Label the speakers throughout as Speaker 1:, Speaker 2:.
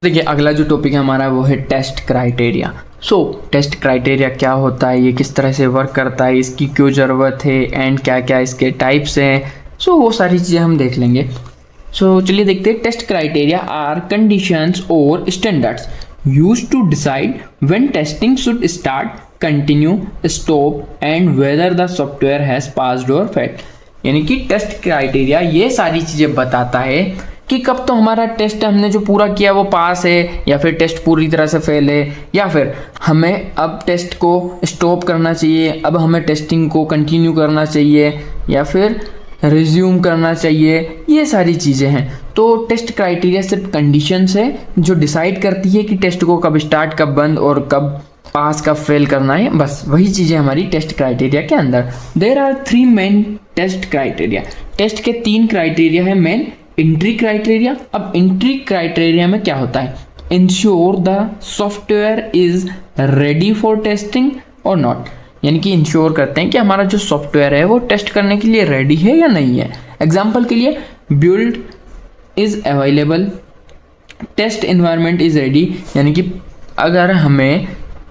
Speaker 1: देखिए अगला जो टॉपिक है हमारा वो है टेस्ट क्राइटेरिया। टेस्ट क्राइटेरिया क्या होता है, ये किस तरह से वर्क करता है, इसकी क्यों ज़रूरत है एंड क्या क्या इसके टाइप्स हैं, वो सारी चीज़ें हम देख लेंगे। चलिए देखते हैं। टेस्ट क्राइटेरिया आर कंडीशंस और standards used to decide when testing should start, continue, stop and whether the software has passed और फेल्ड। यानी कि टेस्ट क्राइटेरिया ये सारी चीज़ें बताता है कि कब तो हमारा टेस्ट हमने जो पूरा किया वो पास है या फिर टेस्ट पूरी तरह से फेल है, या फिर हमें अब टेस्ट को स्टॉप करना चाहिए, अब हमें टेस्टिंग को कंटिन्यू करना चाहिए या फिर रिज्यूम करना चाहिए। ये सारी चीज़ें हैं। तो टेस्ट क्राइटेरिया सिर्फ कंडीशंस है जो डिसाइड करती है कि टेस्ट को कब स्टार्ट, कब बंद और कब पास, कब फेल करना है। बस वही चीज़ें हमारी टेस्ट क्राइटेरिया के अंदर। There are 3 main test criteria. Test के 3 क्राइटेरिया है मेन। Entry criteria. अब एंट्री क्राइटेरिया में क्या होता है, ensure the software is ready for testing और नॉट। यानी कि इंश्योर करते हैं कि हमारा जो सॉफ्टवेयर है वो टेस्ट करने के लिए रेडी है या नहीं है। एग्जाम्पल के लिए build is available, test environment is ready. यानी कि अगर हमें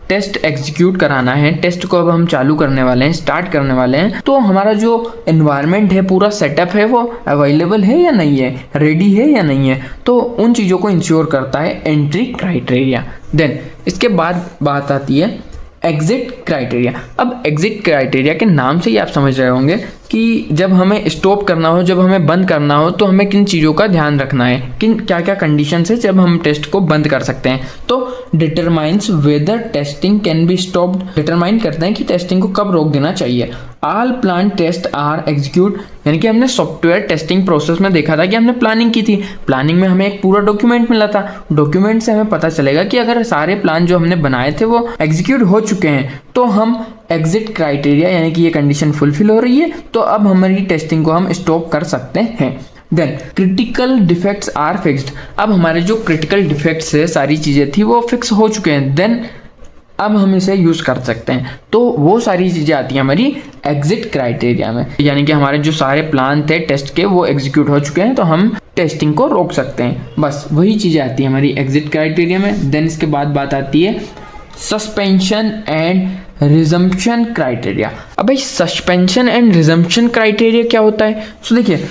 Speaker 1: टेस्ट एग्जीक्यूट कराना है, टेस्ट को अब हम चालू करने वाले हैं, स्टार्ट करने वाले हैं, तो हमारा जो एनवायरनमेंट है, पूरा सेटअप है, वो अवेलेबल है या नहीं है, रेडी है या नहीं है। तो उन चीज़ों को इंश्योर करता है एंट्री क्राइटेरिया। देन इसके बाद बात आती है एग्जिट क्राइटेरिया। अब एग्जिट क्राइटेरिया के नाम से ही आप समझ रहे होंगे कि जब हमें स्टॉप करना हो, जब हमें बंद करना हो, तो हमें किन चीज़ों का ध्यान रखना है, किन क्या क्या कंडीशन है जब हम टेस्ट को बंद कर सकते हैं। तो determines whether testing can be stopped. Determine करते हैं कि टेस्टिंग को कब रोक देना चाहिए। All plan test are execute. यानी कि हमने सॉफ्टवेयर टेस्टिंग प्रोसेस में देखा था कि हमने प्लानिंग की थी। प्लानिंग में हमें एक पूरा डॉक्यूमेंट मिला था। डॉक्यूमेंट से हमें पता चलेगा कि अगर सारे प्लान जो हमने बनाए थे वो एग्जीक्यूट हो चुके हैं, तो हम एग्जिट क्राइटेरिया यानी कि ये कंडीशन फुलफिल हो रही है, तो अब हमारी टेस्टिंग को हम स्टॉप कर सकते हैं। Then critical defects are fixed. अब हमारे जो क्रिटिकल डिफेक्ट्स है, सारी चीज़ें थी वो फिक्स हो चुके हैं, देन अब हम इसे यूज़ कर सकते हैं। तो वो सारी चीज़ें आती हैं हमारी एग्जिट क्राइटेरिया में। यानी कि हमारे जो सारे प्लान थे टेस्ट के वो एग्जीक्यूट हो चुके हैं, तो हम टेस्टिंग को रोक सकते हैं। बस वही चीज़ें आती हैं हमारी एग्जिट क्राइटेरिया में। देन इसके बाद बात आती है सस्पेंशन एंड रिजम्पशन क्राइटेरिया। अब भाई सस्पेंशन एंड रिजम्पशन क्राइटेरिया क्या होता है? देखिए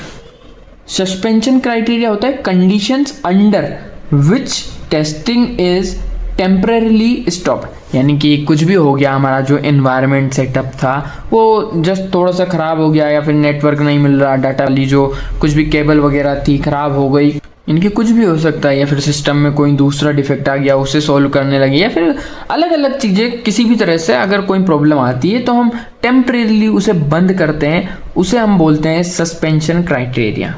Speaker 1: सस्पेंशन क्राइटेरिया होता है conditions under which testing is temporarily stop. यानी कि कुछ भी हो गया, हमारा जो एनवायरनमेंट सेटअप था वो जस्ट थोड़ा सा ख़राब हो गया, या फिर नेटवर्क नहीं मिल रहा, डाटा ली जो कुछ भी केबल वगैरह थी ख़राब हो गई, इनकी कुछ भी हो सकता है, या फिर सिस्टम में कोई दूसरा डिफेक्ट आ गया उसे सॉल्व करने लगे, या फिर अलग अलग चीज़ें किसी भी तरह से अगर कोई प्रॉब्लम आती है तो हम टेम्परेली उसे बंद करते हैं, उसे हम बोलते हैं सस्पेंशन क्राइटेरिया।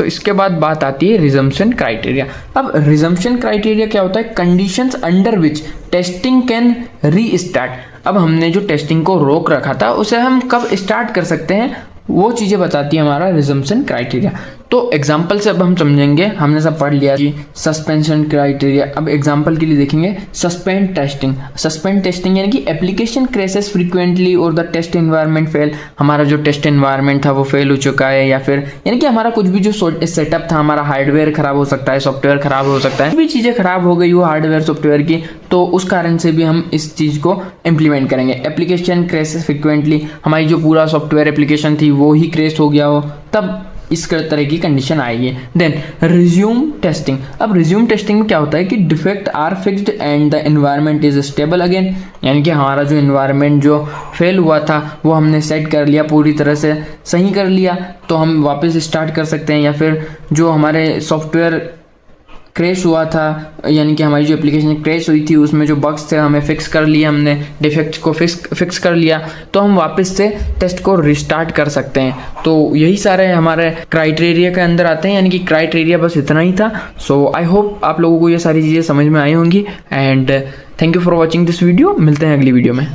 Speaker 1: इसके बाद बात आती है रिजम्पशन क्राइटेरिया। अब रिजम्पशन क्राइटेरिया क्या होता है? Conditions under which testing can restart. अब हमने जो टेस्टिंग को रोक रखा था उसे हम कब स्टार्ट कर सकते हैं, वो चीज़ें बताती है हमारा रिजम्पशन क्राइटेरिया। तो एग्जाम्पल से अब हम समझेंगे। हमने सब पढ़ लिया कि सस्पेंशन क्राइटेरिया। अब एग्जाम्पल के लिए देखेंगे सस्पेंड टेस्टिंग। सस्पेंड टेस्टिंग यानी कि एप्लीकेशन क्रेसेस फ्रीक्वेंटली और द टेस्ट एनवायरनमेंट फेल। हमारा जो टेस्ट एनवायरनमेंट था वो फेल हो चुका है, या फिर यानी कि हमारा कुछ भी जो सेटअप था, हमारा हार्डवेयर खराब हो सकता है, सॉफ्टवेयर खराब हो सकता है, भी चीज़ें खराब हो गई वो हार्डवेयर सॉफ्टवेयर की, तो उस कारण से भी हम इस चीज़ को इम्प्लीमेंट करेंगे। एप्लीकेशन क्रेसेस फ्रीक्वेंटली, हमारी जो पूरा सॉफ्टवेयर एप्लीकेशन थी वो ही क्रेश हो गया हो, तब इस तरह की कंडीशन आएगी। Then resume testing. अब रिज्यूम टेस्टिंग में क्या होता है कि defect are fixed and the environment is stable again. यानी कि हमारा जो एनवायरनमेंट जो फेल हुआ था वो हमने सेट कर लिया, पूरी तरह से सही कर लिया, तो हम वापस स्टार्ट कर सकते हैं। या फिर जो हमारे सॉफ्टवेयर क्रैश हुआ था, यानी कि हमारी जो एप्लीकेशन क्रैश हुई थी उसमें जो बग्स थे हमें फिक्स कर लिया, हमने डिफेक्ट्स को फिक्स कर लिया, तो हम वापस से टेस्ट को रिस्टार्ट कर सकते हैं। तो यही सारे हमारे क्राइटेरिया के अंदर आते हैं, यानी कि क्राइटेरिया बस इतना ही था। आई होप आप लोगों को ये सारी चीज़ें समझ में आई होंगी, and thank you for watching this video. मिलते हैं अगली वीडियो में।